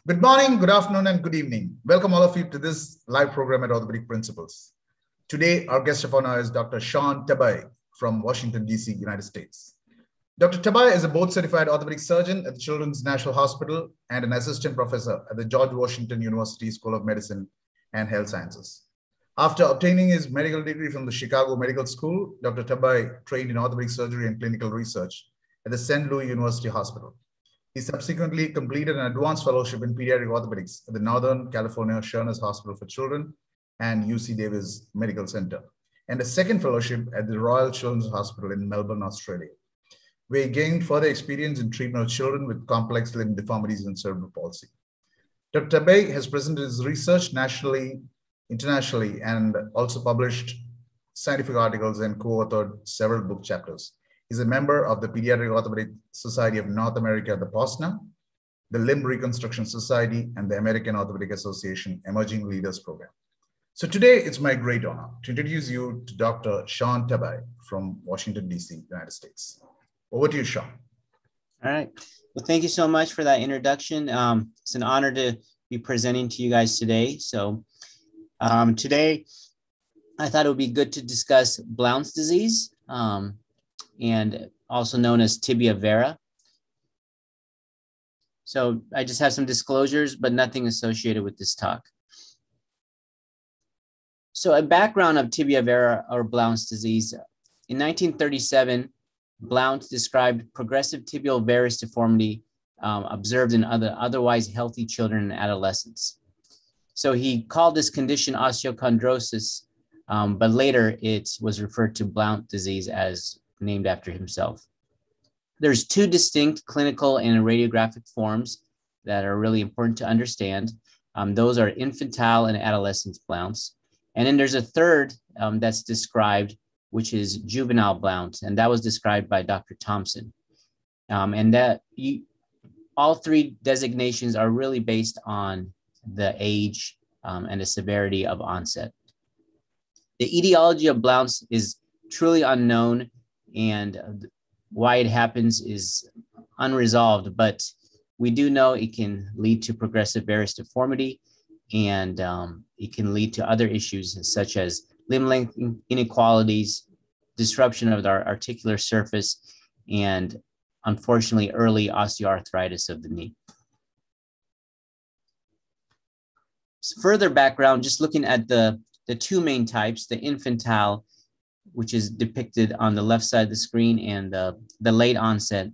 Good morning, good afternoon, and good evening. Welcome all of you to this live program at Orthopedic Principles. Today, our guest of honor is Dr. Sean Tabay from Washington, D.C., United States. Dr. Tabay is a board-certified orthopedic surgeon at the Children's National Hospital and an assistant professor at the George Washington University School of Medicine and Health Sciences. After obtaining his medical degree from the Chicago Medical School, Dr. Tabay trained in orthopedic surgery and clinical research at the St. Louis University Hospital. He subsequently completed an advanced fellowship in pediatric orthopedics at the Northern California Sherness Hospital for Children and UC Davis Medical Center, and a second fellowship at the Royal Children's Hospital in Melbourne, Australia, where he gained further experience in treatment of children with complex limb deformities and cerebral palsy. Dr. Tabay has presented his research nationally, internationally, and also published scientific articles and co-authored several book chapters. He's a member of the Pediatric Orthopedic Society of North America, the POSNA, the Limb Reconstruction Society, and the American Orthopedic Association Emerging Leaders Program. So today, it's my great honor to introduce you to Dr. Sean Tabay from Washington, D.C., United States. Over to you, Sean. All right. Well, thank you so much for that introduction. It's an honor to be presenting to you guys today. So today, I thought it would be good to discuss Blount's disease, and also known as tibia vera. So I just have some disclosures, but nothing associated with this talk. So a background of tibia vera or Blount's disease. In 1937, Blount described progressive tibial varus deformity observed in otherwise healthy children and adolescents. So he called this condition osteochondrosis, but later it was referred to Blount disease as named after himself. There's two distinct clinical and radiographic forms that are really important to understand. Those are infantile and adolescent Blounts. And then there's a third that's described, which is juvenile Blount, and that was described by Dr. Thompson. All three designations are really based on the age and the severity of onset. The etiology of Blount's is truly unknown, and why it happens is unresolved, but we do know it can lead to progressive varus deformity, and it can lead to other issues such as limb length inequalities, disruption of the articular surface, and unfortunately early osteoarthritis of the knee. So further background, just looking at the two main types, the infantile, which is depicted on the left side of the screen, and the late onset,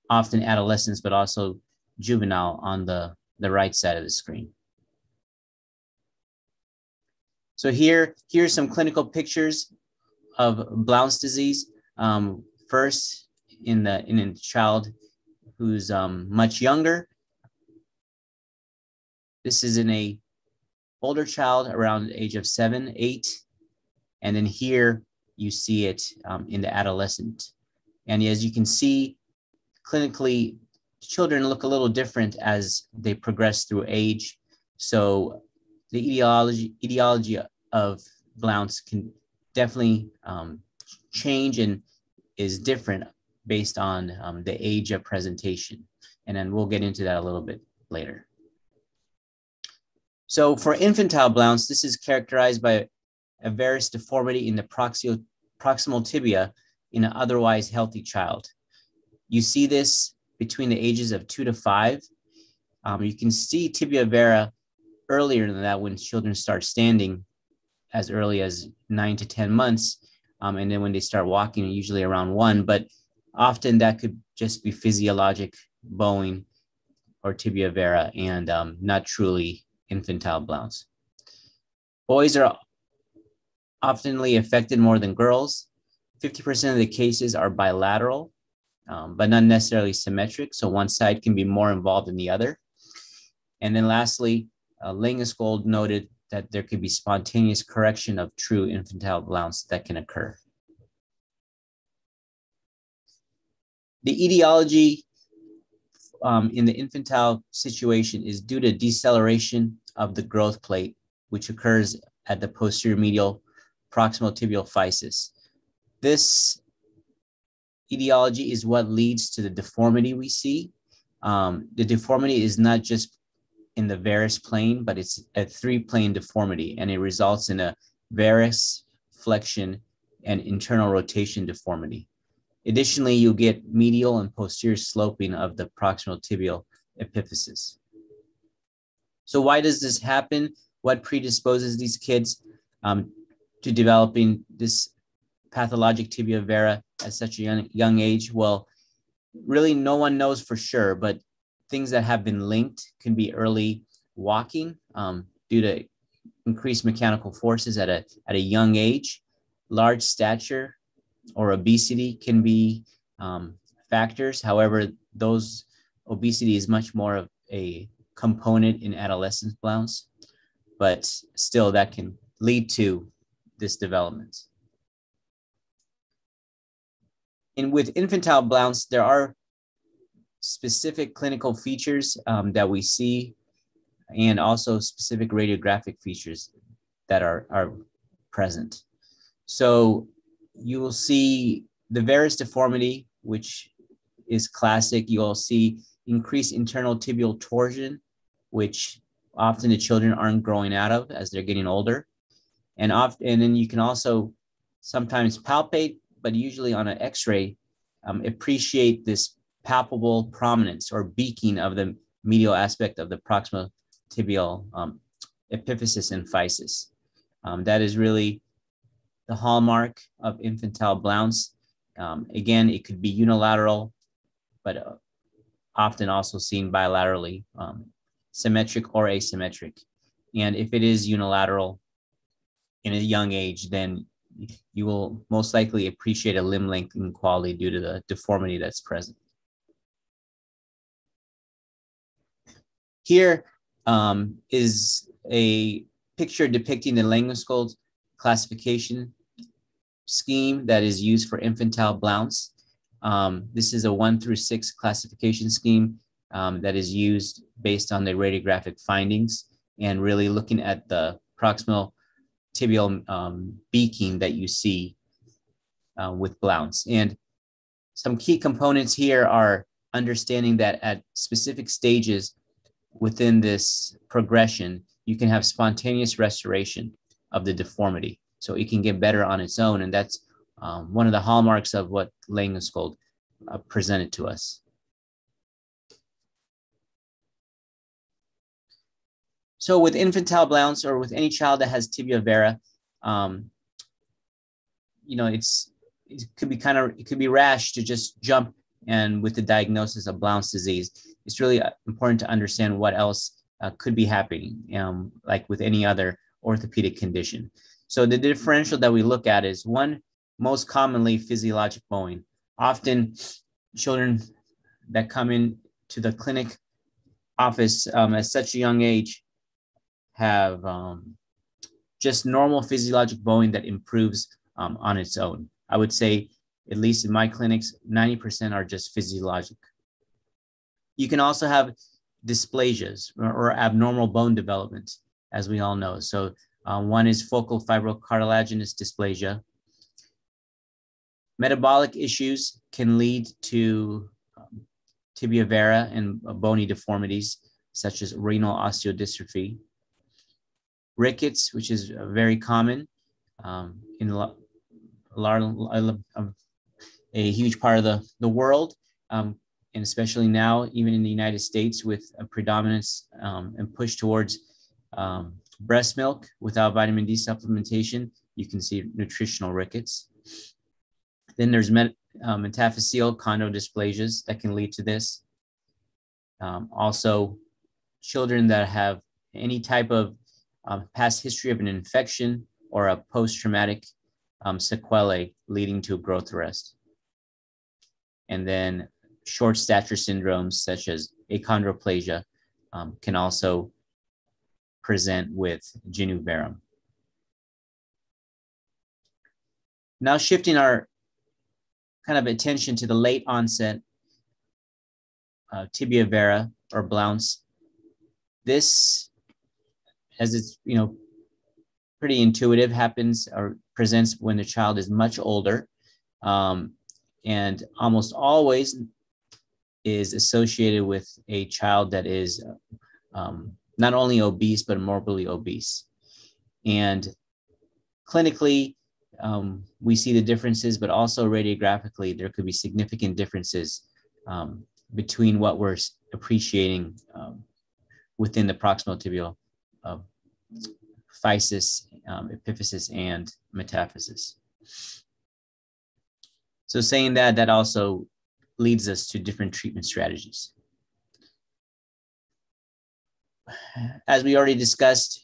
often adolescents, but also juvenile on the right side of the screen. So here's some clinical pictures of Blount's disease. First, in a child who's much younger. This is in a older child around the age of 7, 8. And then here you see it in the adolescent. And as you can see, clinically, children look a little different as they progress through age. So the etiology of Blount's can definitely change and is different based on the age of presentation. And then we'll get into that a little bit later. So for infantile Blount's, this is characterized by a varus deformity in the proximal tibia in an otherwise healthy child. You see this between the ages of 2 to 5. You can see tibia vera earlier than that when children start standing as early as 9 to 10 months. And then when they start walking, usually around 1, but often that could just be physiologic bowing or tibia vera and not truly infantile Blount's. Boys are oftenly affected more than girls. 50% of the cases are bilateral, but not necessarily symmetric. So one side can be more involved than the other. And then lastly, Langenskold noted that there could be spontaneous correction of true infantile Blount's that can occur. The etiology in the infantile situation is due to deceleration of the growth plate, which occurs at the posterior medial proximal tibial physis. This etiology is what leads to the deformity we see. the deformity is not just in the varus plane, but it's a 3-plane deformity, and it results in a varus, flexion, and internal rotation deformity. Additionally, you'll get medial and posterior sloping of the proximal tibial epiphysis. So why does this happen? What predisposes these kids to developing this pathologic tibia vera at such a young age? Well, really no one knows for sure, but things that have been linked can be early walking due to increased mechanical forces at a young age. Large stature or obesity can be factors. However, those obesity is much more of a component in adolescence Blount's, but still that can lead to this development. And with infantile Blount's, there are specific clinical features that we see, and also specific radiographic features that are present. So you will see the varus deformity, which is classic. You will see increased internal tibial torsion, which often the children aren't growing out of as they're getting older. And then you can also sometimes palpate, but usually on an X-ray, appreciate this palpable prominence or beaking of the medial aspect of the proximal tibial epiphysis and physis. That is really the hallmark of infantile Blount's. Again, it could be unilateral, but often also seen bilaterally, symmetric or asymmetric. And if it is unilateral in a young age, then you will most likely appreciate a limb length inequality due to the deformity that's present. Here is a picture depicting the Langenskjold classification scheme that is used for infantile Blount's. This is a 1 through 6 classification scheme that is used based on the radiographic findings and really looking at the proximal tibial beaking that you see with Blount's. And some key components here are understanding that at specific stages within this progression, you can have spontaneous restoration of the deformity. So it can get better on its own. And that's one of the hallmarks of what Langenskjold presented to us. So with infantile Blount's or with any child that has tibia vera, it could be rash to just jump and with the diagnosis of Blount's disease. It's really important to understand what else could be happening, like with any other orthopedic condition. So the differential that we look at is one, most commonly physiologic bowing. Often children that come in to the clinic office at such a young age have just normal physiologic bowing that improves on its own. I would say, at least in my clinics, 90% are just physiologic. You can also have dysplasias or abnormal bone development, as we all know. So one is focal fibrocartilaginous dysplasia. Metabolic issues can lead to tibia vera and bony deformities, such as renal osteodystrophy. Rickets, which is very common in a huge part of the world, and especially now, even in the United States, with a predominance and push towards breast milk without vitamin D supplementation, you can see nutritional rickets. Then there's metaphyseal chondrodysplasias that can lead to this. Also, children that have any type of past history of an infection or a post-traumatic sequelae leading to growth arrest. And then short stature syndromes such as achondroplasia can also present with genu varum. Now shifting our kind of attention to the late onset tibia vera or Blount's. This, as it's pretty intuitive, happens or presents when the child is much older, and almost always is associated with a child that is not only obese, but morbidly obese. And clinically, we see the differences, but also radiographically, there could be significant differences between what we're appreciating within the proximal tibial physis, epiphysis, and metaphysis. So saying that, that also leads us to different treatment strategies. As we already discussed,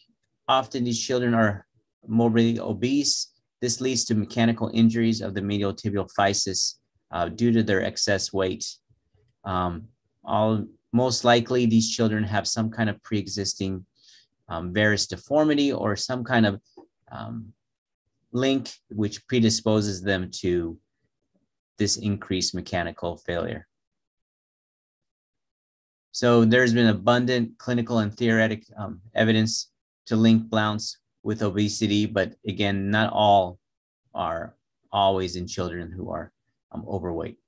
often these children are morbidly obese. This leads to mechanical injuries of the medial tibial physis due to their excess weight. Most likely, these children have some kind of pre-existing varus deformity or some kind of link which predisposes them to this increased mechanical failure. So there's been abundant clinical and theoretic evidence to link Blount's with obesity, but again, not all are always in children who are overweight.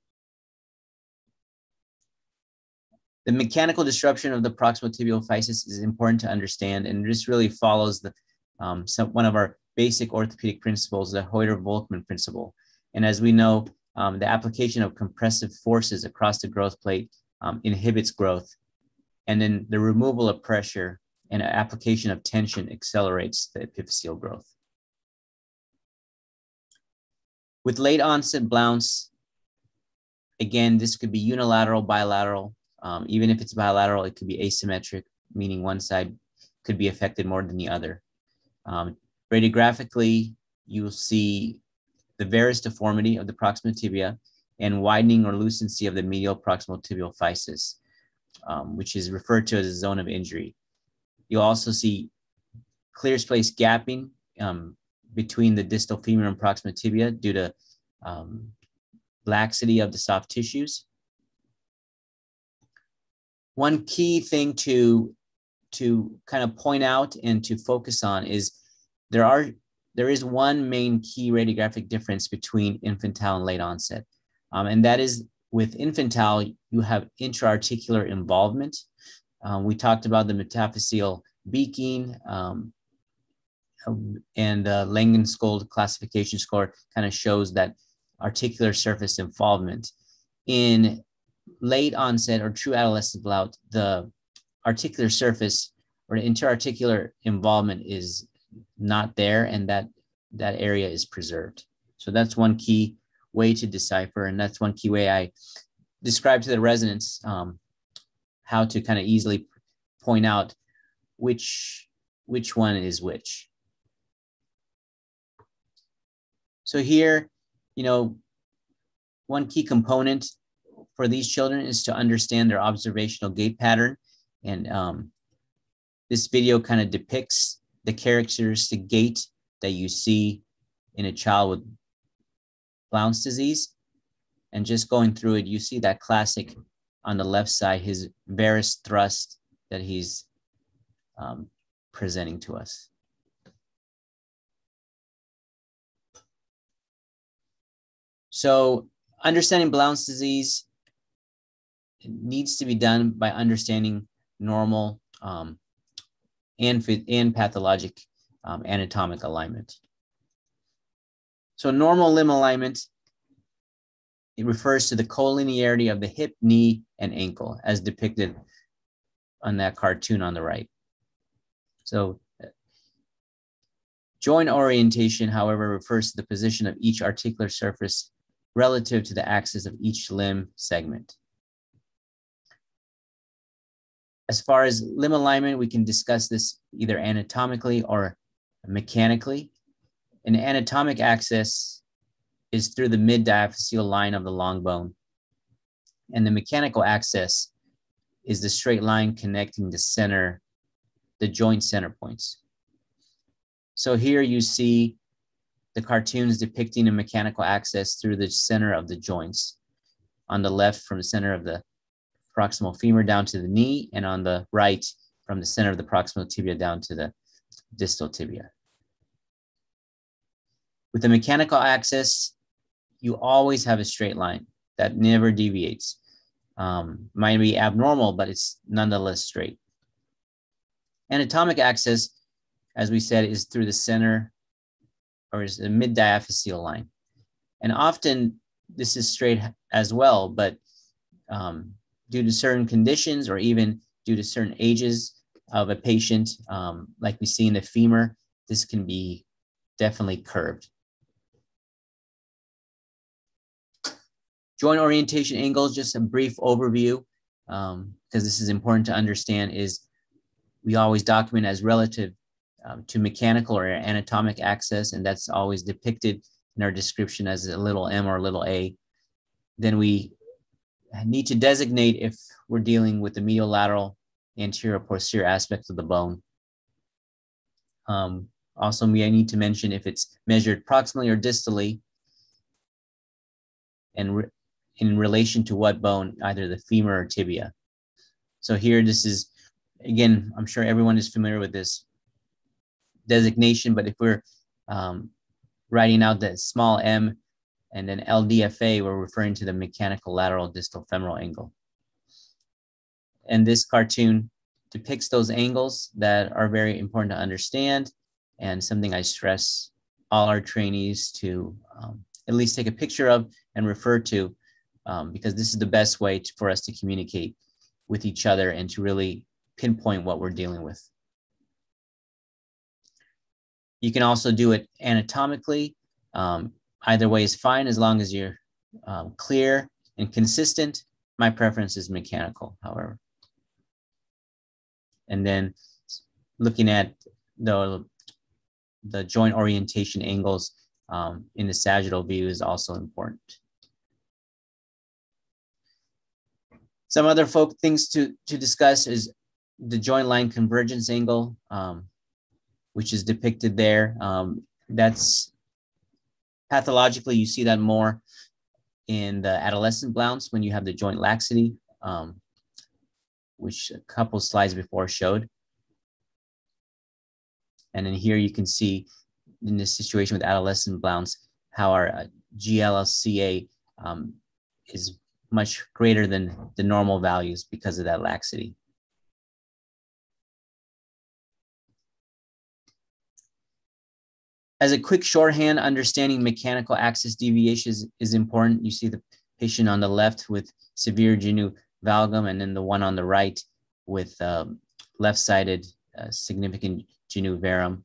The mechanical disruption of the proximal tibial physis is important to understand, and this really follows the one of our basic orthopedic principles, the Heuter-Volkmann principle. And as we know, the application of compressive forces across the growth plate inhibits growth, and then the removal of pressure and application of tension accelerates the epiphyseal growth. With late onset Blount's, again, this could be unilateral, bilateral. Even if it's bilateral, it could be asymmetric, meaning one side could be affected more than the other. Radiographically, you'll see the varus deformity of the proximal tibia and widening or lucency of the medial proximal tibial physis, which is referred to as a zone of injury. You'll also see clear space gapping between the distal femur and proximal tibia due to laxity of the soft tissues. One key thing to kind of point out and to focus on is there is one main key radiographic difference between infantile and late onset. And that is with infantile, you have intra-articular involvement. We talked about the metaphyseal beaking and Langenskold classification score kind of shows that articular surface involvement. In late onset or true adolescent Blount, the articular surface or the interarticular involvement is not there, and that area is preserved. So that's one key way to decipher, and that's one key way I describe to the residents how to kind of easily point out which one is which. So here, one key component for these children is to understand their observational gait pattern. And this video kind of depicts the characteristic gait that you see in a child with Blount's disease. And just going through it, you see that classic on the left side, his varus thrust that he's presenting to us. So understanding Blount's disease needs to be done by understanding normal and pathologic anatomic alignment. So normal limb alignment, it refers to the collinearity of the hip, knee, and ankle as depicted on that cartoon on the right. So joint orientation, however, refers to the position of each articular surface relative to the axis of each limb segment. As far as limb alignment, we can discuss this either anatomically or mechanically. An anatomic axis is through the mid-diaphyseal line of the long bone, and the mechanical axis is the straight line connecting the joint center points. So here you see the cartoons depicting a mechanical axis through the center of the joints. On the left, from the center of the proximal femur down to the knee, and on the right, from the center of the proximal tibia down to the distal tibia. With the mechanical axis, you always have a straight line that never deviates. might be abnormal, but it's nonetheless straight. Anatomic axis, as we said, is through the center, or is the mid-diaphyseal line. And often this is straight as well, but due to certain conditions or even due to certain ages of a patient, like we see in the femur, this can be definitely curved. Joint orientation angles, just a brief overview, because this is important to understand, is we always document as relative to mechanical or anatomic axis, and that's always depicted in our description as a little m or a little a. Then we need to designate if we're dealing with the medial lateral, anterior, posterior aspects of the bone. Also, we need to mention if it's measured proximally or distally, and in relation to what bone, either the femur or tibia. So here, this is, again, I'm sure everyone is familiar with this designation, but if we're writing out that small m and then LDFA, we're referring to the mechanical lateral distal femoral angle. And this cartoon depicts those angles that are very important to understand, and something I stress all our trainees to at least take a picture of and refer to, because this is the best way for us to communicate with each other and to really pinpoint what we're dealing with. You can also do it anatomically. Either way is fine as long as you're clear and consistent. My preference is mechanical, however. And then looking at the joint orientation angles in the sagittal view is also important. Some other things to discuss is the joint line convergence angle, which is depicted there. That's pathologically, you see that more in the adolescent Blount's when you have the joint laxity, which a couple slides before showed. And then here you can see in this situation with adolescent Blount's how our GLCA is much greater than the normal values because of that laxity. As a quick shorthand, understanding mechanical axis deviations is important. You see the patient on the left with severe genu valgum, and then the one on the right with left-sided significant genu varum.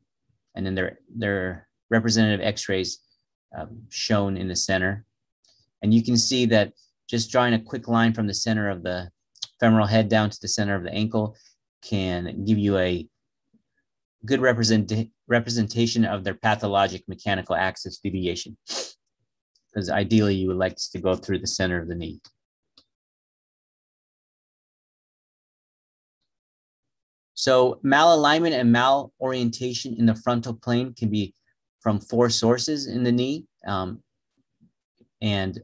And then their representative x-rays shown in the center. And you can see that just drawing a quick line from the center of the femoral head down to the center of the ankle can give you a good representation of their pathologic mechanical axis deviation, because ideally you would like this to go through the center of the knee. So malalignment and malorientation in the frontal plane can be from 4 sources in the knee. And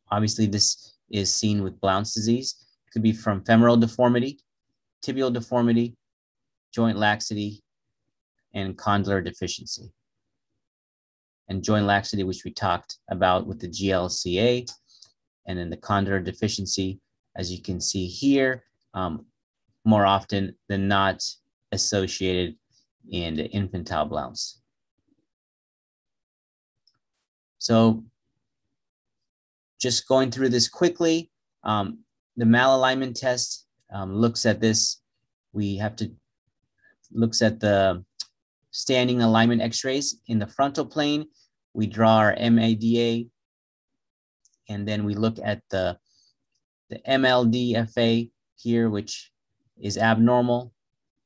obviously this is seen with Blount's disease. It could be from femoral deformity, tibial deformity, joint laxity, and condylar deficiency. And joint laxity, which we talked about with the GLCA, and then the condylar deficiency, as you can see here, more often than not associated in the infantile Blount's. So just going through this quickly, the malalignment test looks at this. Looks at the standing alignment x-rays in the frontal plane. We draw our MADA, and then we look at the MLDFA here, which is abnormal.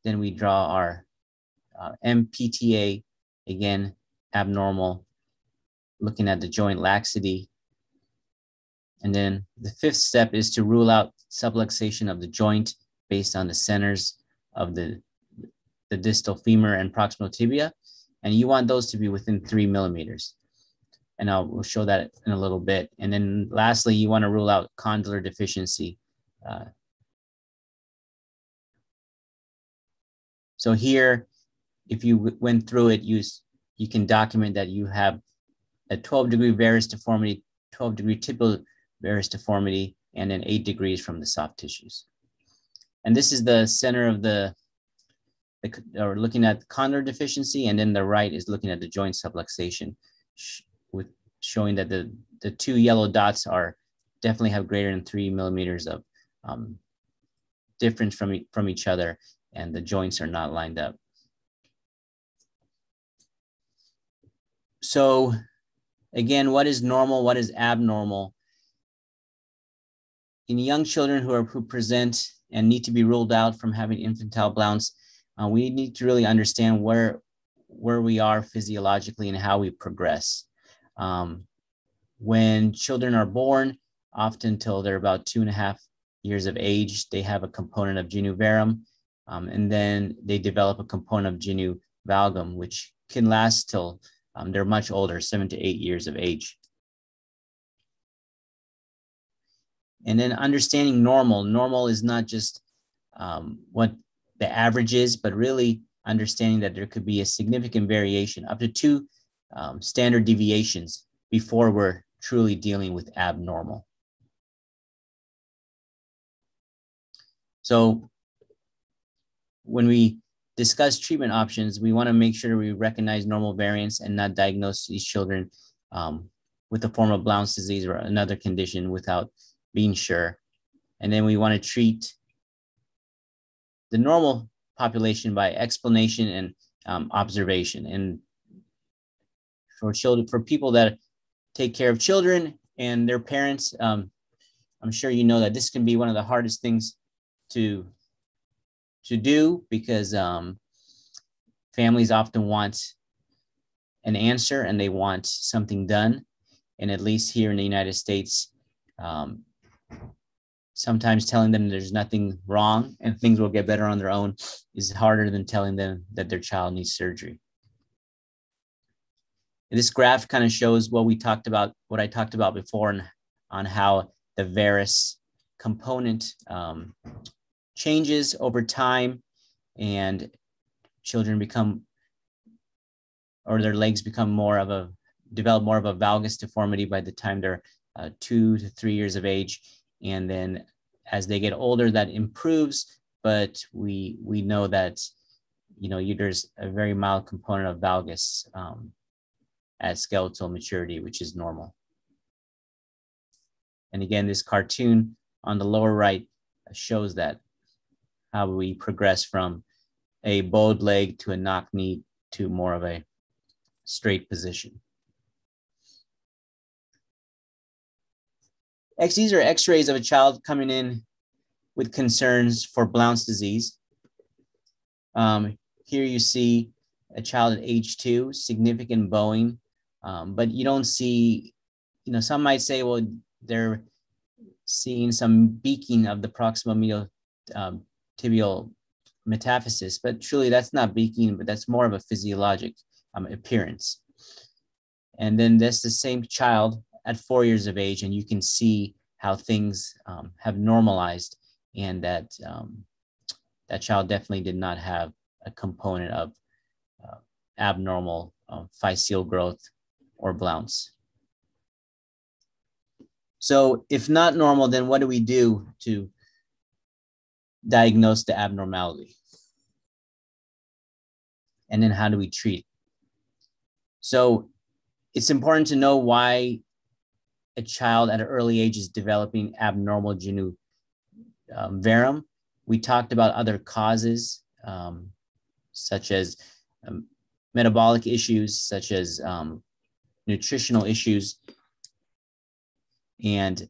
Then we draw our MPTA, again, abnormal, looking at the joint laxity. And then the 5th step is to rule out subluxation of the joint based on the centers of the distal femur and proximal tibia. And you want those to be within 3 millimeters. And we'll show that in a little bit. And then lastly, you want to rule out condylar deficiency. So here, if you went through it, you can document that you have a 12-degree varus deformity, 12-degree tibial varus deformity, and then 8 degrees from the soft tissues. And this is the center of or looking at condylar deficiency, and then the right is looking at the joint subluxation, with showing that the 2 yellow dots are definitely have greater than 3 millimeters of difference from each other, and the joints are not lined up. So again, what is normal? What is abnormal? In young children who present and need to be ruled out from having infantile Blount's, we need to really understand where we are physiologically and how we progress. When children are born, often until they're about 2.5 years of age, they have a component of genu varum, and then they develop a component of genu valgum, which can last till they're much older, 7 to 8 years of age. And then understanding normal. Normal is not just what the average is, but really understanding that there could be a significant variation, up to 2 standard deviations before we're truly dealing with abnormal. So when we discuss treatment options, we want to make sure we recognize normal variants and not diagnose these children with a form of Blount's disease or another condition without being sure. And then we want to treat the normal population by explanation and observation. And for people that take care of children and their parents, I'm sure you know that this can be one of the hardest things to do, because families often want an answer and they want something done. And at least here in the United States, sometimes telling them there's nothing wrong and things will get better on their own is harder than telling them that their child needs surgery. And this graph kind of shows what I talked about before, on how the varus component changes over time, and children their legs develop more of a valgus deformity by the time they're 2 to 3 years of age. And then as they get older, that improves, but we know that, there's a very mild component of valgus at skeletal maturity, which is normal. And again, this cartoon on the lower right shows that, how we progress from a bowed leg to a knock knee to more of a straight position. These are x-rays of a child coming in with concerns for Blount's disease. Here you see a child at age 2, significant bowing, but you don't see, some might say, well, they're seeing some beaking of the proximal medial tibial metaphysis, but truly that's not beaking, but that's more of a physiologic appearance. And then that's the same child at 4 years of age, and you can see how things have normalized, and that that child definitely did not have a component of abnormal physeal growth or Blount's. So if not normal, then what do we do to diagnose the abnormality? And then how do we treat? So it's important to know why a child at an early age is developing abnormal genu varum. We talked about other causes, such as metabolic issues, such as nutritional issues. And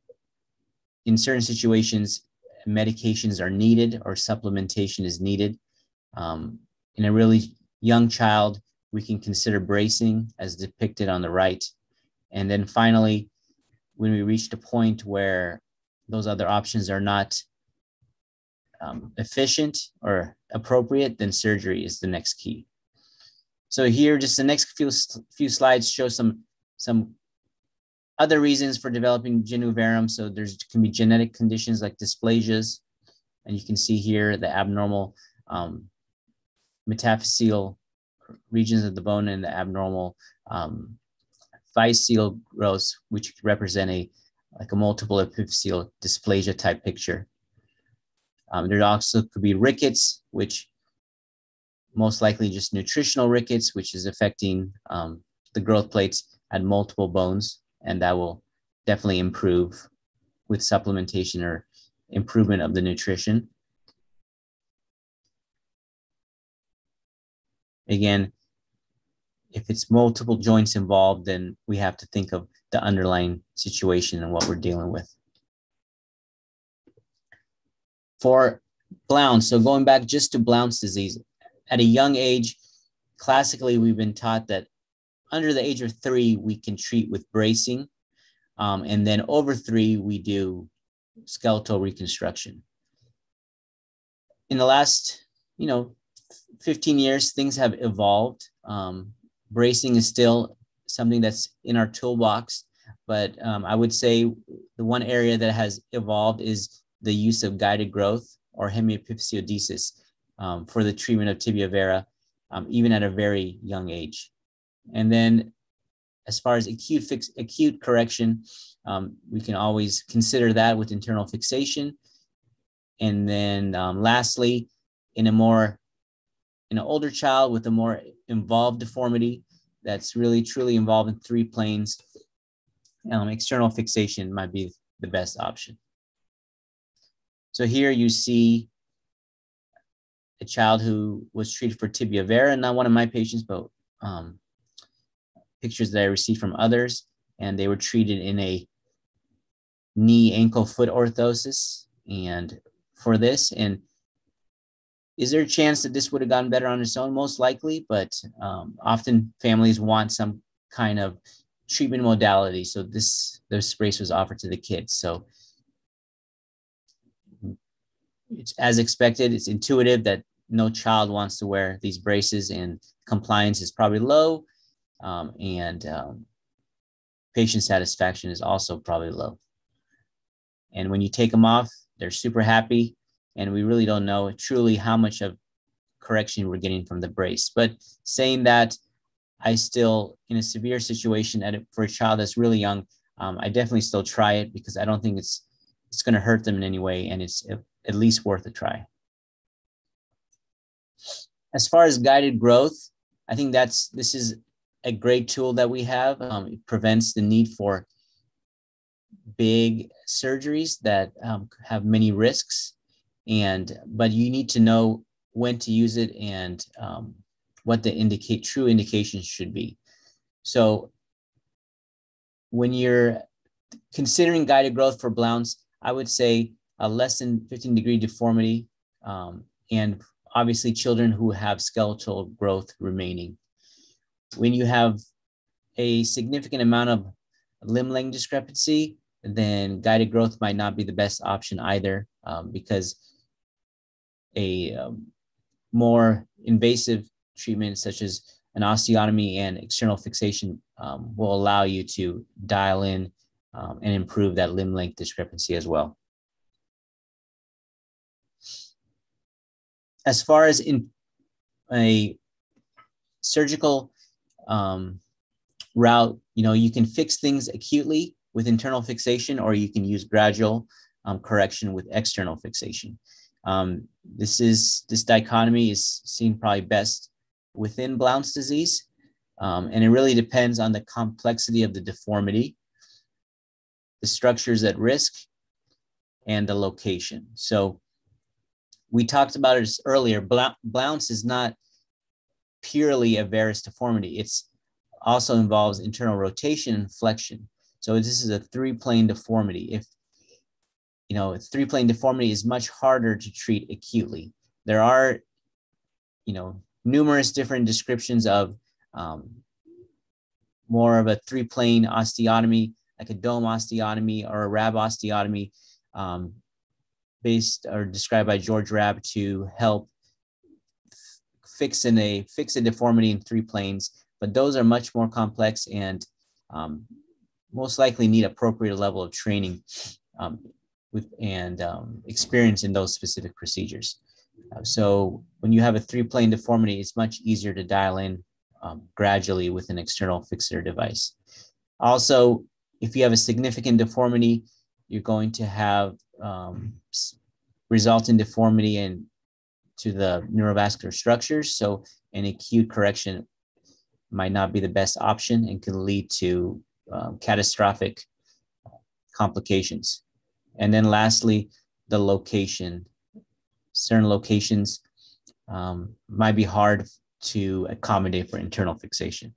in certain situations, medications are needed or supplementation is needed. In a really young child, we can consider bracing, as depicted on the right. And then finally, when we reach the point where those other options are not efficient or appropriate, then surgery is the next key. So here, just the next few slides show some other reasons for developing genu varum. So can be genetic conditions like dysplasias, and you can see here the abnormal metaphyseal regions of the bone and the abnormal physeal growths, which represent a like a multiple epiphyseal dysplasia type picture. There also could be rickets, which most likely just nutritional rickets, which is affecting the growth plates at multiple bones, and that will definitely improve with supplementation or improvement of the nutrition. Again, if it's multiple joints involved, then we have to think of the underlying situation and what we're dealing with. For Blount's, so going back just to Blount's disease, at a young age, classically, we've been taught that under the age of 3, we can treat with bracing. And then over 3, we do skeletal reconstruction. In the last, 15 years, things have evolved. Bracing is still something that's in our toolbox, but I would say the one area that has evolved is the use of guided growth or hemiepiphyseodesis for the treatment of tibia vera, even at a very young age. And then as far as acute correction, we can always consider that with internal fixation. And then lastly, in an older child with a more involved deformity that's really truly involved in 3 planes, external fixation might be the best option. So here you see a child who was treated for tibia vera, not one of my patients, but pictures that I received from others, and they were treated in a knee, ankle, foot orthosis. And for this, and is there a chance that this would have gotten better on its own? Most likely, but often families want some kind of treatment modality. So this brace was offered to the kids. So it's as expected. It's intuitive that no child wants to wear these braces, and compliance is probably low, and patient satisfaction is also probably low. And when you take them off, they're super happy, and we really don't know truly how much of correction we're getting from the brace. But saying that, I still, in a severe situation for a child that's really young, I definitely still try it, because I don't think it's going to hurt them in any way, and it's at least worth a try. As far as guided growth, I think this is a great tool that we have. It prevents the need for big surgeries that have many risks, but you need to know when to use it and what the true indications should be. So when you're considering guided growth for Blount's, I would say a less than 15-degree deformity, and obviously children who have skeletal growth remaining. When you have a significant amount of limb length discrepancy, then guided growth might not be the best option either, because a more invasive treatment such as an osteotomy and external fixation will allow you to dial in and improve that limb length discrepancy as well. As far as in a surgical route, you can fix things acutely with internal fixation, or you can use gradual correction with external fixation. This dichotomy is seen probably best within Blount's disease, and it really depends on the complexity of the deformity, the structures at risk, and the location. So we talked about it earlier. Blount's is not purely a varus deformity. It's also involves internal rotation and flexion. So this is a 3-plane deformity. If a 3-plane deformity is much harder to treat acutely. There are, numerous different descriptions of more of a 3-plane osteotomy, like a dome osteotomy or a Rabb osteotomy, based or described by George Rabb to help fix a deformity in 3 planes. But those are much more complex and most likely need appropriate level of training and experience in those specific procedures. So when you have a 3-plane deformity, it's much easier to dial in gradually with an external fixator device. Also, If you have a significant deformity, you're going to have resultant deformity to the neurovascular structures. So an acute correction might not be the best option and can lead to catastrophic complications. And then lastly, the location. Certain locations might be hard to accommodate for internal fixation.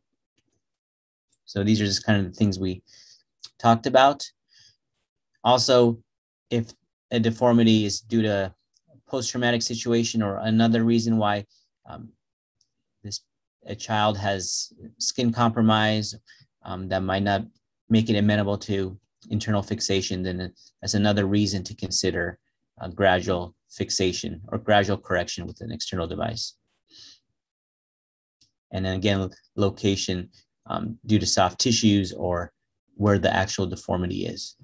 So these are just kind of the things we talked about. Also, if a deformity is due to post-traumatic situation or another reason why a child has skin compromise that might not make it amenable to internal fixation, then that's another reason to consider gradual fixation or gradual correction with an external device. And then again, location due to soft tissues or where the actual deformity is.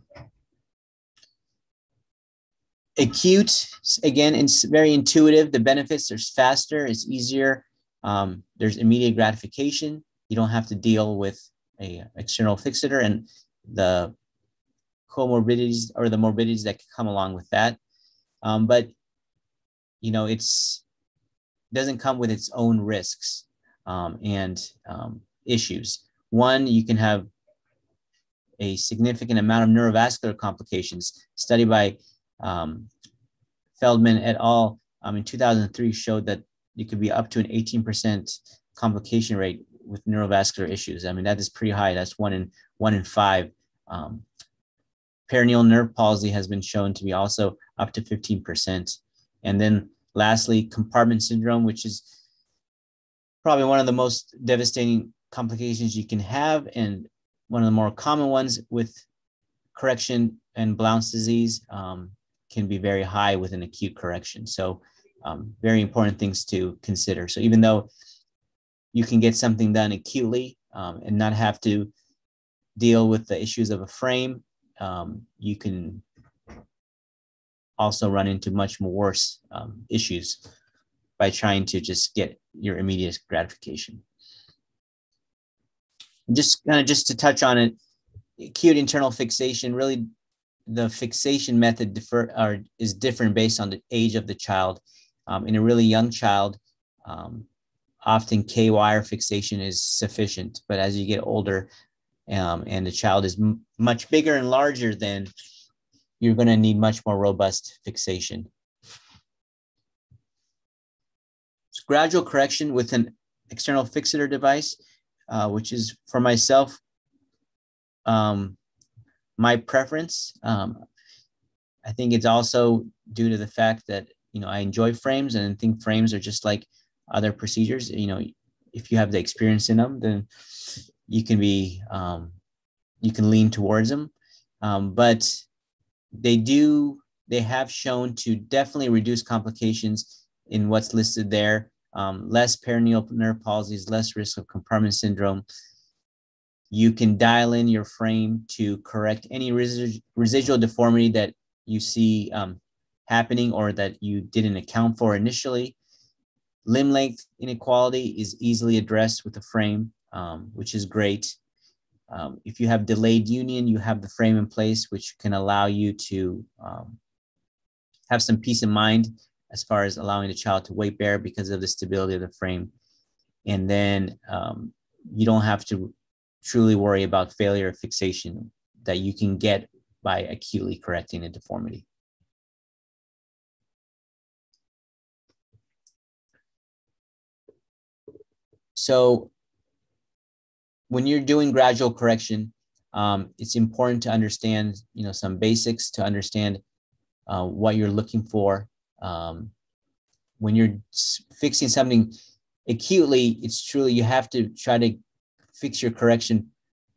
Acute, again, it's very intuitive. The benefits, there's faster, it's easier. There's immediate gratification. You don't have to deal with an external fixator and the comorbidities or the morbidities that can come along with that. But, you know, doesn't come with its own risks and issues. One, you can have a significant amount of neurovascular complications. Study by Feldman et al. In 2003 showed that you could be up to an 18% complication rate with neurovascular issues. I mean, that is pretty high. That's one in five. Perineal nerve palsy has been shown to be also up to 15%. And then lastly, compartment syndrome, which is probably one of the most devastating complications you can have, and one of the more common ones with correction and Blount's disease can be very high with an acute correction. So very important things to consider. So even though you can get something done acutely and not have to deal with the issues of a frame, you can also run into much more worse issues by trying to just get your immediate gratification. And just to touch on it, acute internal fixation, really the fixation method is different based on the age of the child. In a really young child, often K-wire fixation is sufficient, but as you get older and the child is much bigger and larger, then you're going to need much more robust fixation. So gradual correction with an external fixator device, which is for myself, my preference. I think it's also due to the fact that, you know, I enjoy frames and I think frames are just like other procedures. You know, if you have the experience in them, then you can lean towards them. But they have shown to definitely reduce complications in what's listed there. Less perineal nerve palsies, less risk of compartment syndrome. You can dial in your frame to correct any residual deformity that you see happening or that you didn't account for initially. Limb length inequality is easily addressed with the frame, which is great. If you have delayed union, you have the frame in place, which can allow you to have some peace of mind as far as allowing the child to weight bear because of the stability of the frame. And then you don't have to truly worry about failure of fixation that you can get by acutely correcting a deformity. So when you're doing gradual correction, it's important to understand, you know, some basics to understand what you're looking for. When you're fixing something acutely, it's truly, you have to try to fix your correction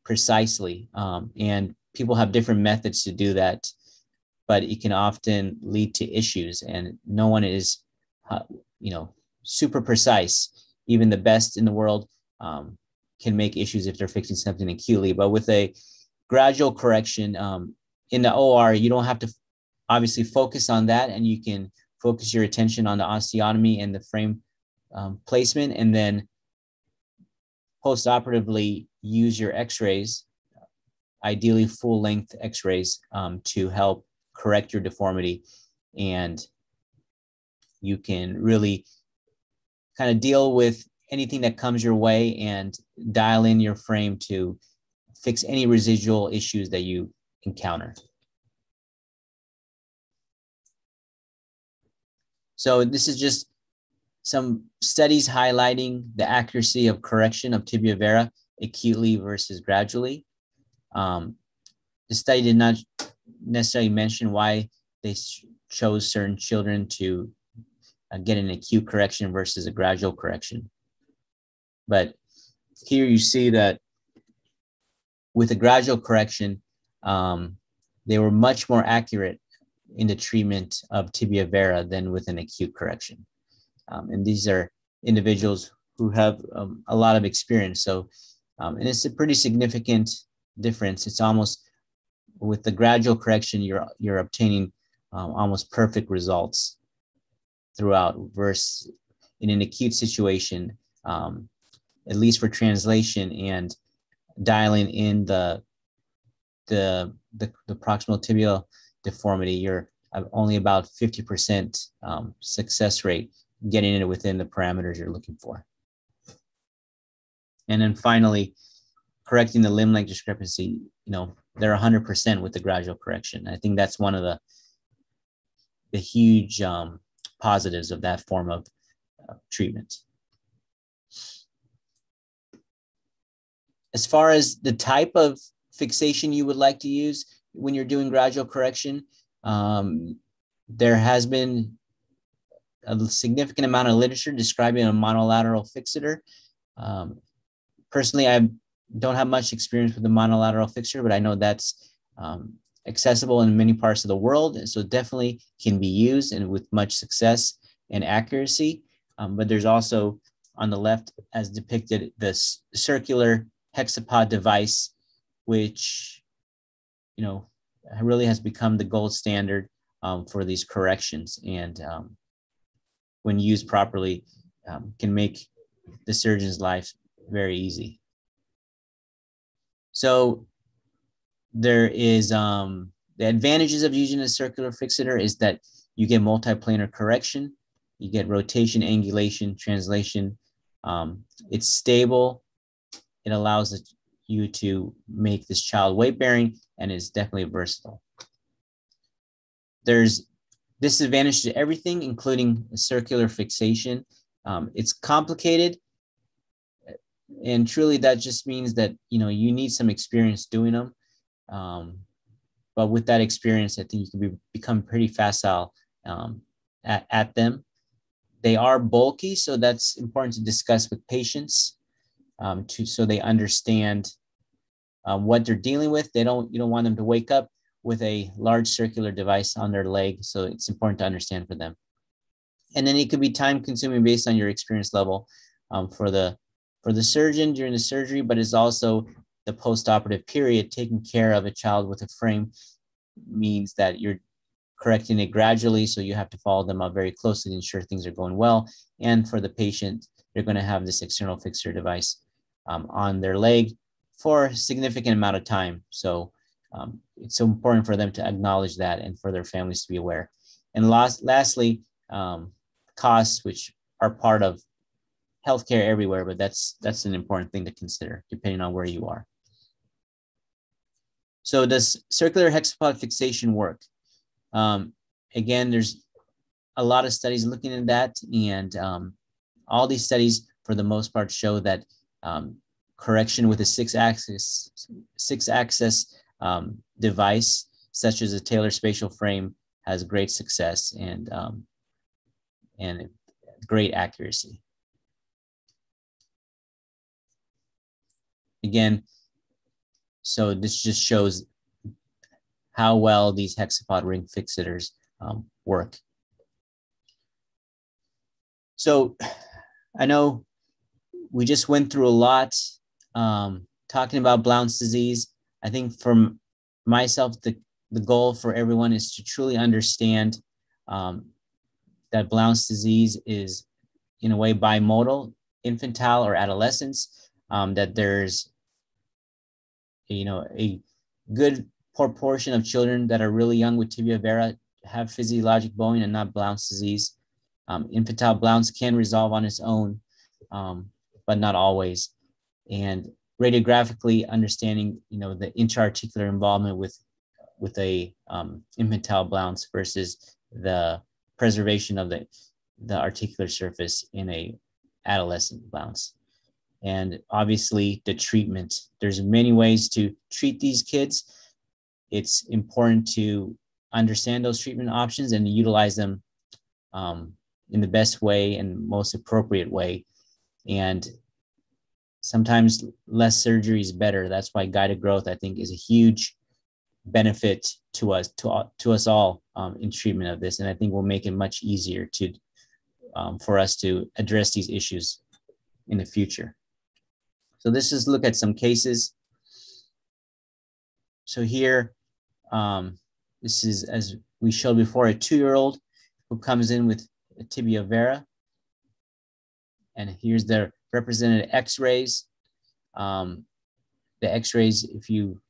precisely. And people have different methods to do that, but it can often lead to issues, and no one is, you know, super precise. Even the best in the world can make issues if they're fixing something acutely. But with a gradual correction in the OR, you don't have to obviously focus on that, and you can focus your attention on the osteotomy and the frame placement, and then post-operatively use your x-rays ideally full-length x-rays to help correct your deformity, and you can really kind of deal with anything that comes your way and dial in your frame to fix any residual issues that you encounter. So this is just some studies highlighting the accuracy of correction of tibia vera acutely versus gradually. The study did not necessarily mention why they chose certain children to get an acute correction versus a gradual correction. But here you see that with a gradual correction, they were much more accurate in the treatment of tibia vera than with an acute correction. And these are individuals who have a lot of experience. So, and it's a pretty significant difference. It's almost, with the gradual correction, you're obtaining almost perfect results throughout, versus in an acute situation, at least for translation and dialing in the proximal tibial deformity, you're only about 50% success rate getting it within the parameters you're looking for. And then finally, correcting the limb length discrepancy, they're 100% with the gradual correction. I think that's one of the huge positives of that form of treatment. As far as the type of fixation you would like to use when you're doing gradual correction, there has been a significant amount of literature describing a monolateral fixator. Personally, I don't have much experience with the monolateral fixator, but I know that's accessible in many parts of the world, and so definitely can be used and with much success and accuracy. But there's also, on the left, as depicted, this circular hexapod device, which really has become the gold standard for these corrections, and when used properly, can make the surgeon's life very easy. So there is the advantages of using a circular fixator is that you get multiplanar correction, you get rotation, angulation, translation. It's stable. It allows you to make this child weight bearing, and is definitely versatile. There's disadvantage to everything, including circular fixation. It's complicated, and truly that just means that you need some experience doing them. But with that experience, I think you can become pretty facile at them. They are bulky, so that's important to discuss with patients so they understand what they're dealing with. You don't want them to wake up with a large circular device on their leg, so it's important to understand for them. And then it could be time consuming based on your experience level for the surgeon during the surgery, but it's also the post-operative period. Taking care of a child with a frame means that you're correcting it gradually, so you have to follow them up very closely to ensure things are going well. And for the patient, they're going to have this external fixator device on their leg for a significant amount of time. So it's so important for them to acknowledge that and for their families to be aware. And lastly, costs, which are part of healthcare everywhere, but that's an important thing to consider depending on where you are. So does circular hexapod fixation work? Again, there's a lot of studies looking at that, and all these studies, for the most part, show that correction with a six-axis device, such as a Taylor spatial frame, has great success and great accuracy. Again, so this just shows how well these hexapod ring fixators work. So I know we just went through a lot talking about Blount's disease. I think for myself, the goal for everyone is to truly understand that Blount's disease is, in a way, bimodal, infantile or adolescence, that there's a good proportion of children that are really young with tibia vera have physiologic bowing and not Blount's disease. Infantile Blount's can resolve on its own, but not always. And radiographically understanding, the intra-articular involvement with a infantile Blount's versus the preservation of the articular surface in a adolescent Blount's. And obviously the treatment, there's many ways to treat these kids. It's important to understand those treatment options and utilize them in the best way and most appropriate way. And sometimes less surgery is better. That's why guided growth, I think, is a huge benefit to us all in treatment of this. And I think will make it much easier for us to address these issues in the future. So let's just look at some cases. So here, this is, as we showed before, a 2-year-old who comes in with a tibia vera. And here's the represented x-rays. The x-rays, if you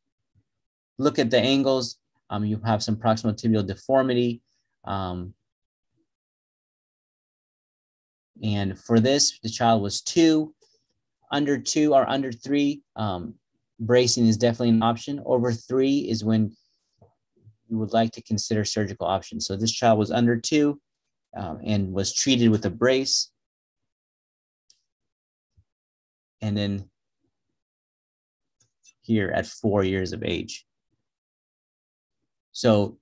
look at the angles, you have some proximal tibial deformity. And for this, the child was 2. Under 2 or under 3, bracing is definitely an option. Over 3 is when you would like to consider surgical options. So this child was under 2 and was treated with a brace. And then here at 4 years of age. So,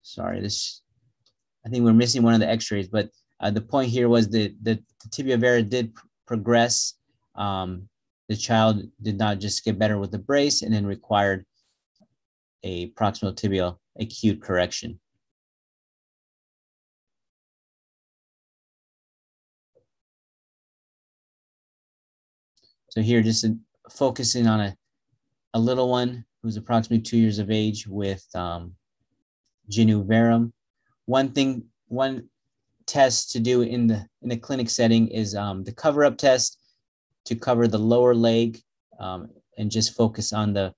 sorry, I think we're missing one of the x-rays, but the point here was that the tibia vera did progress. The child did not just get better with the brace and then required a proximal tibial acute correction. So here, just focusing on a little one who's approximately 2 years of age with genu varum. One test to do in the clinic setting is the cover-up test to cover the lower leg and just focus on the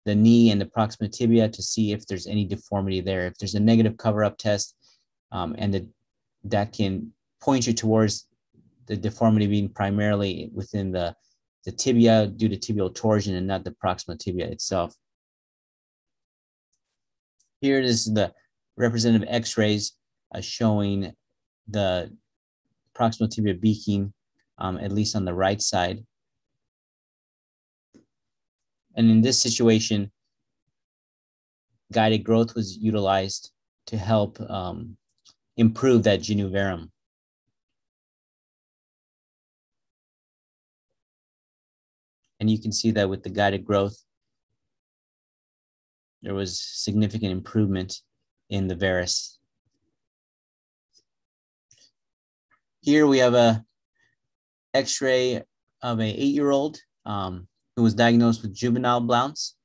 knee and the proximal tibia to see if there's any deformity there. If there's a negative cover-up test that can point you towards the deformity being primarily within the tibia due to tibial torsion and not the proximal tibia itself. Here is the representative x-rays showing the proximal tibia beaking, at least on the right side. And in this situation, guided growth was utilized to help improve that genu varum. And you can see that with the guided growth, there was significant improvement in the varus. Here we have a x-ray of an 8-year-old who was diagnosed with juvenile Blount's.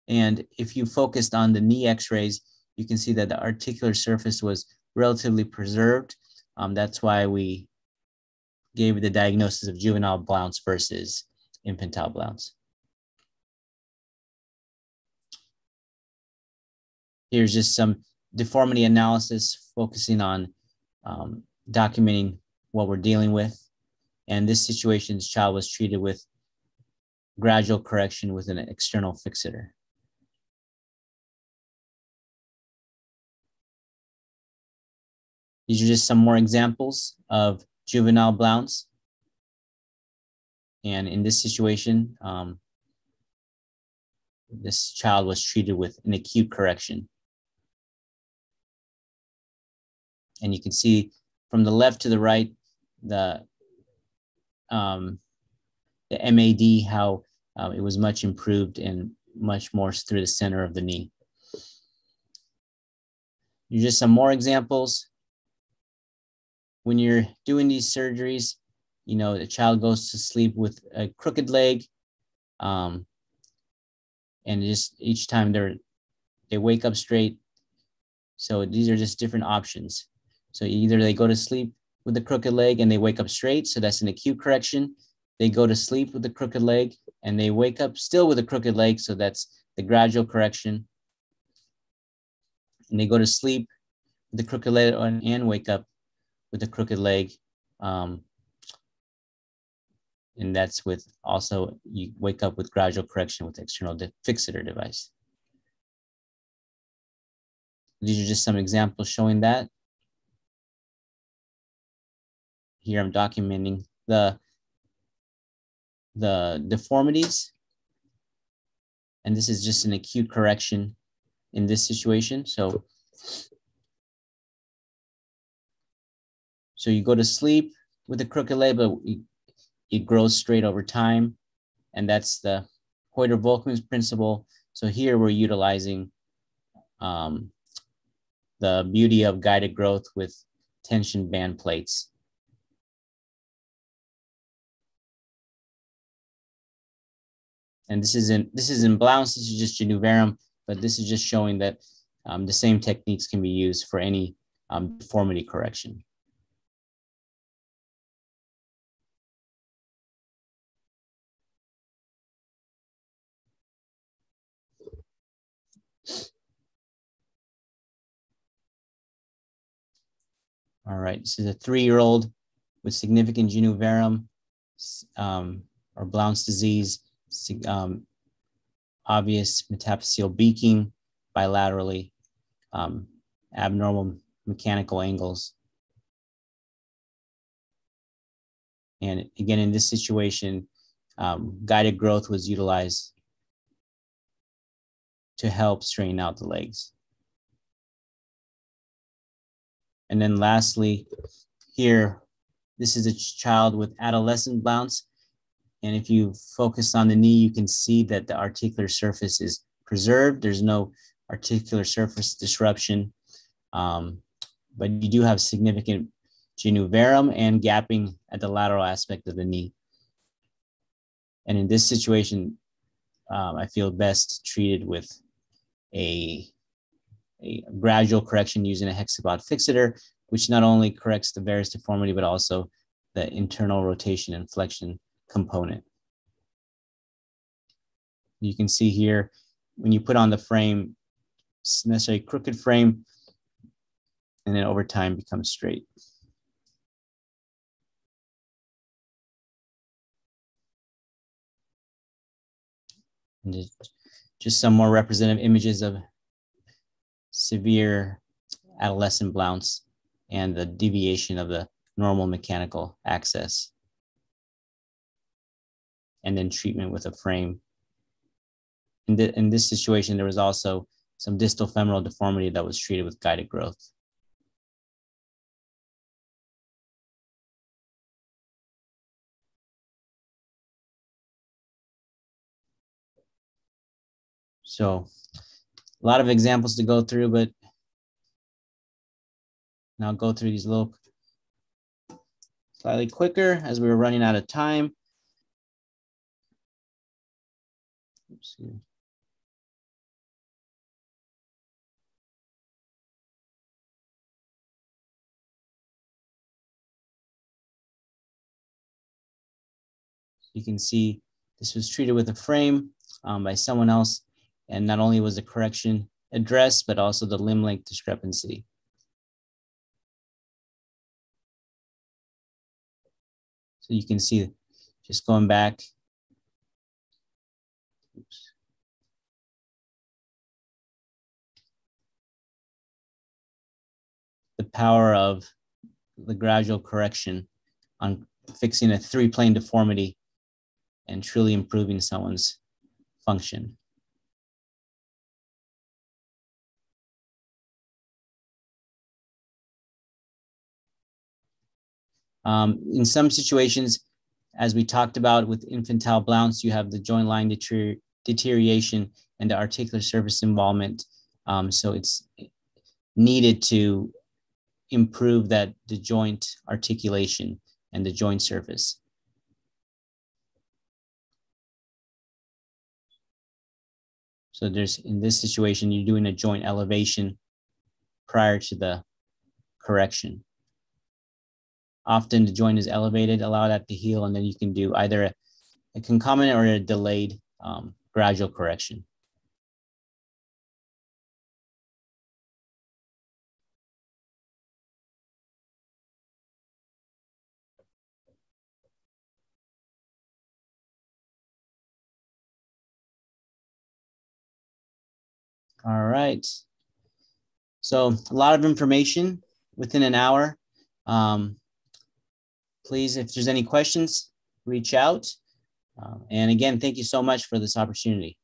And if you focused on the knee x-rays, you can see that the articular surface was relatively preserved. That's why we gave the diagnosis of juvenile Blount's versus infantile Blount's. Here's just some deformity analysis focusing on documenting what we're dealing with. And this situation, this child was treated with gradual correction with an external fixator. These are just some more examples of juvenile Blount's. And in this situation, this child was treated with an acute correction. And you can see from the left to the right, the MAD, how it was much improved and much more through the center of the knee. Here's just some more examples. When you're doing these surgeries, the child goes to sleep with a crooked leg, and just each time they wake up straight. So these are just different options. So either they go to sleep with the crooked leg and they wake up straight, so that's an acute correction. they go to sleep with the crooked leg, and they wake up still with a crooked leg. So that's the gradual correction. And they go to sleep with the crooked leg and wake up with the crooked leg. And that's with also, you wake up with gradual correction with external fixator device. These are just some examples showing that. Here I'm documenting the deformities. And this is just an acute correction in this situation. So you go to sleep with a crooked leg, but it grows straight over time. And that's the Heuter-Volkmann's principle. So here we're utilizing the beauty of guided growth with tension band plates. And this is in Blount's, this is just Genuvarum, but this is just showing that the same techniques can be used for any deformity correction. All right, this is a 3-year-old with significant Genuvarum or Blount's disease, obvious metaphyseal beaking bilaterally, abnormal mechanical angles. And again, in this situation, guided growth was utilized to help straighten out the legs. And then lastly, here, this is a child with adolescent Blount's. And if you focus on the knee, you can see that the articular surface is preserved. There's no articular surface disruption, but you do have significant Genuvarum and gapping at the lateral aspect of the knee. And in this situation, I feel best treated with a gradual correction using a Hexabot fixator, which not only corrects the varus deformity, but also the internal rotation and flexion component. You can see here, when you put on the frame, it's necessarily crooked frame, and then over time becomes straight. And just some more representative images of severe adolescent Blount's and the deviation of the normal mechanical axis. And then treatment with a frame. In this situation, there was also some distal femoral deformity that was treated with guided growth. So a lot of examples to go through, but now I'll go through these a little slightly quicker as we were running out of time. Oops. You can see this was treated with a frame by someone else, and not only was the correction addressed, but also the limb length discrepancy. So you can see, just going back, oops. The power of the gradual correction on fixing a 3-plane deformity and truly improving someone's function. In some situations, as we talked about with infantile Blount's, you have the joint line deterioration and the articular surface involvement. So it's needed to improve the joint articulation and the joint surface. So in this situation, you're doing a joint elevation prior to the correction. often the joint is elevated, allow that to heal, and then you can do either a concomitant or a delayed gradual correction. All right. So a lot of information within an hour. Please, if there's any questions, reach out. And again, thank you so much for this opportunity.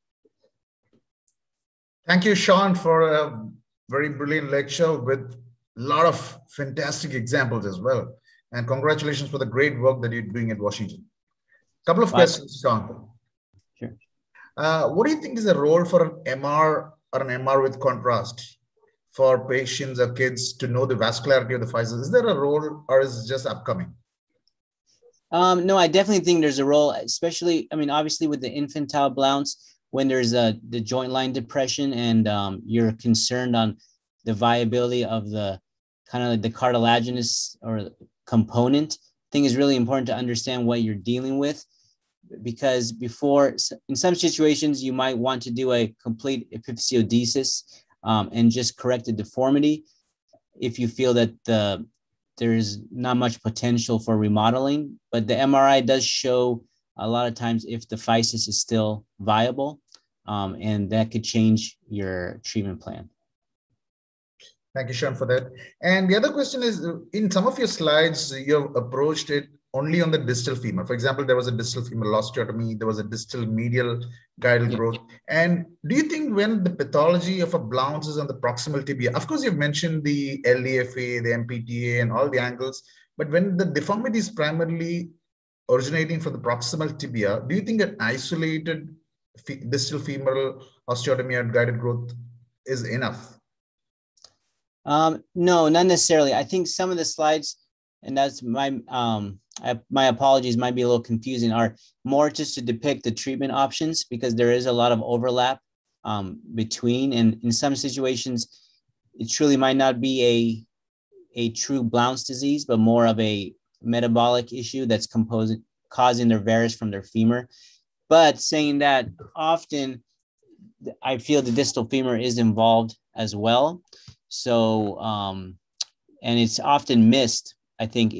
Thank you, Sean, for a very brilliant lecture with a lot of fantastic examples as well. And congratulations for the great work that you're doing at Washington. A couple of questions, Sean. Sure. What do you think is the role for an MR or an MR with contrast for patients or kids to know the vascularity of the physis? Is there a role, or is it just upcoming? No, I definitely think there's a role, especially, I mean, obviously with the infantile Blount's, when there's the joint line depression and you're concerned on the viability of the kind of like the cartilaginous or component, I think is really important to understand what you're dealing with, because before, in some situations, you might want to do a complete epiphysiodesis and just correct the deformity if you feel that there's not much potential for remodeling, but the MRI does show a lot of times if the physis is still viable, and that could change your treatment plan. Thank you, Sean, for that. And the other question is, in some of your slides, you have approached it only on the distal femur. For example, there was a distal femoral osteotomy, there was a distal medial guidal growth. And do you think when the pathology of a Blount's is on the proximal tibia, of course, you've mentioned the LDFA, the MPTA, and all the angles, but when the deformity is primarily originating from the proximal tibia, do you think an isolated distal femoral osteotomy and guided growth is enough? No, not necessarily. I think some of the slides, and that's my apologies, might be a little confusing, are more just to depict the treatment options, because there is a lot of overlap between, and in some situations, it truly might not be a true Blount's disease, but more of a metabolic issue that's causing their varus from their femur. But saying that, often I feel the distal femur is involved as well. So, and it's often missed, I think,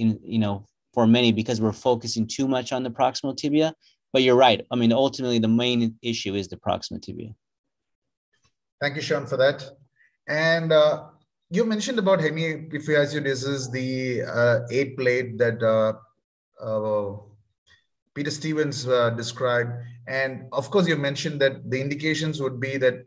for many, because we're focusing too much on the proximal tibia. But you're right. I mean, ultimately, the main issue is the proximal tibia. Thank you, Sean, for that. And you mentioned about hemiepiphysiodesis, the 8 plate that Peter Stevens described. And of course, you mentioned that the indications would be that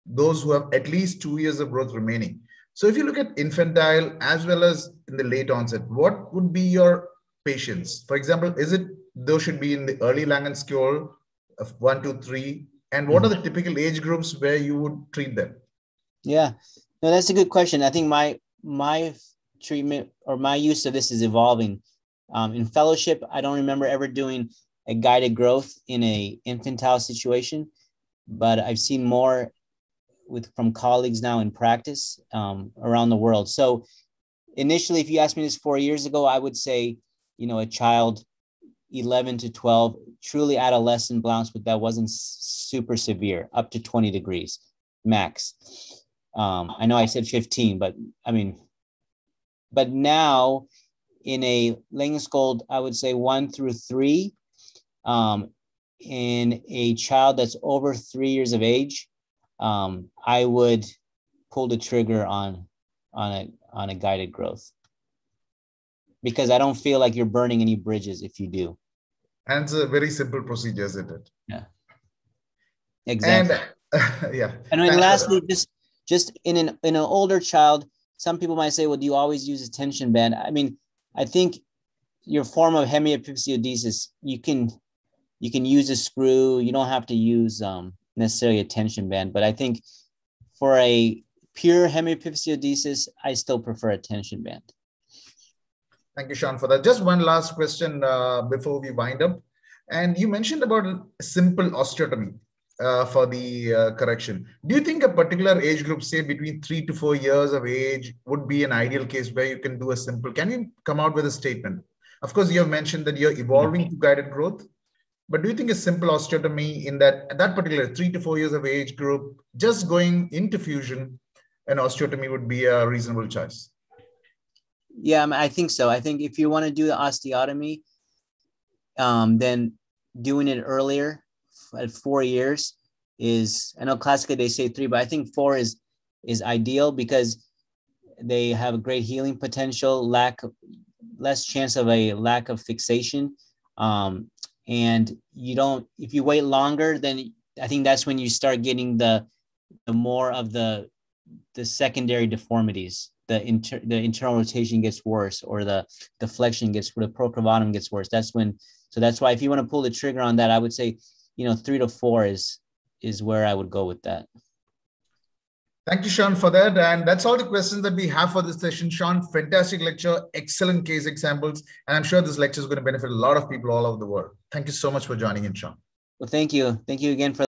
those who have at least 2 years of growth remaining. So if you look at infantile as well as in the late onset, what would be your patients? For example, is it those should be in the early Langen scale of 1, 2, 3? And what are the typical age groups where you would treat them? Yeah, no, that's a good question. I think my treatment or my use of this is evolving. In fellowship, I don't remember ever doing a guided growth in a infantile situation, but I've seen more from colleagues now in practice around the world. So initially, if you asked me this 4 years ago, I would say, a child 11 to 12, truly adolescent Blount's, but that wasn't super severe, up to 20 degrees max. I know I said 15, but but now in a Langenskjold, I would say 1 through 3, in a child that's over 3 years of age, I would pull the trigger on a guided growth, because I don't feel like you're burning any bridges if you do. And it's a very simple procedure, isn't it? Yeah, exactly. And yeah. And then lastly, just in an older child, some people might say, well, do you always use a tension band? I mean, I think your form of hemiepiphysiodesis, you can use a screw. You don't have to use necessarily a tension band, but I think for a pure hemiepiphysiodesis, I still prefer a tension band. Thank you, Sean, for that. Just one last question before we wind up. And you mentioned about a simple osteotomy. for the correction. Do you think a particular age group, say between 3 to 4 years of age, would be an ideal case where you can do a simple? Can you come out with a statement? Of course, you have mentioned that you're evolving to guided growth, but do you think a simple osteotomy in that particular 3 to 4 years of age group, just going into fusion, an osteotomy would be a reasonable choice? Yeah, I think so. I think if you want to do the osteotomy, then doing it earlier at 4 years is, I know classically they say 3, but I think 4 is ideal because they have a great healing potential, less chance of a lack of fixation. And if you wait longer, then I think that's when you start getting the more of the secondary deformities. The internal rotation gets worse, or the flexion gets, or the procravatum gets worse. That's why if you want to pull the trigger on that, I would say, 3 to 4 is where I would go with that. Thank you, Sean, for that. And that's all the questions that we have for this session. Sean, fantastic lecture, excellent case examples. And I'm sure this lecture is going to benefit a lot of people all over the world. Thank you so much for joining in, Sean. Well, thank you. Thank you again for